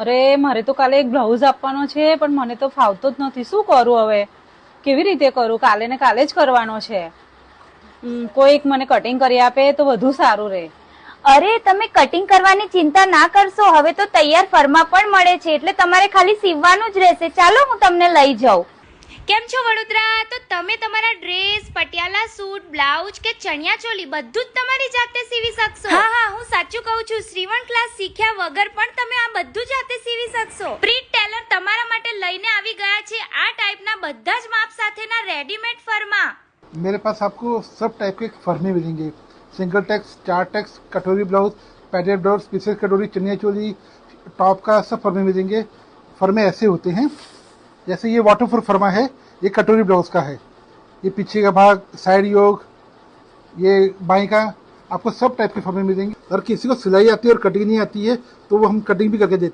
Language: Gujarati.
અરે મારે તો કાલે એક બ્લાઉઝ આપવાનો છે પણ મને તો ફાવતો જ નથી. શું કરું હવે? કેવી રીતે કરું? કાલે ને કાલે જ કરવાનો છે. કોઈક મને કટિંગ કરી આપે તો વધુ સારું રહે. અરે તમે કટિંગ કરવાની ચિંતા ના કરશો, હવે તો તૈયાર ફરમા પણ મળે છે, એટલે તમારે ખાલી સીવવાનું જ રહેશે. ચાલો હું તમને લઈ જાઉં. કેમ છો વડોદરા? તો તમે તમારા ડ્રેસ, પટિયાલા સૂટ, બ્લાઉઝ કે ચણિયા ચોલી બધું જ તમારી જાતે સીવી શકશો. હા, હું સાચું કહું છું. શ્રીવણ ક્લાસ શીખ્યા વગર પણ તમે આ બધું જાતે સીવી શકશો. પ્રીત ટેલર તમારા માટે લઈને આવી ગયા છે આ ટાઈપના બધા જ માપ સાથેના રેડીમેડ ફરમા. मेरे पास आपको सब टाइप के फर्मे मिलेंगे, सिंगल टेक्स, 4 टेक्स, कटोरी ब्लाउज, पैडेड ब्लाउज, पीसेस कटोरी, चनिया चोली, टॉप का सब फर्मे मिलेंगे। फर्मे ऐसे होते हैं जैसे ये वाटरप्रूफ फर्मा है, ये कटोरी ब्लाउज का है, ये पीछे का भाग, साइड योग, ये बाई का, आपको सब टाइप के फर्मे मिलेंगे। और किसी को सिलाई आती है और कटिंग नहीं आती है तो वो हम कटिंग भी करके देते हैं।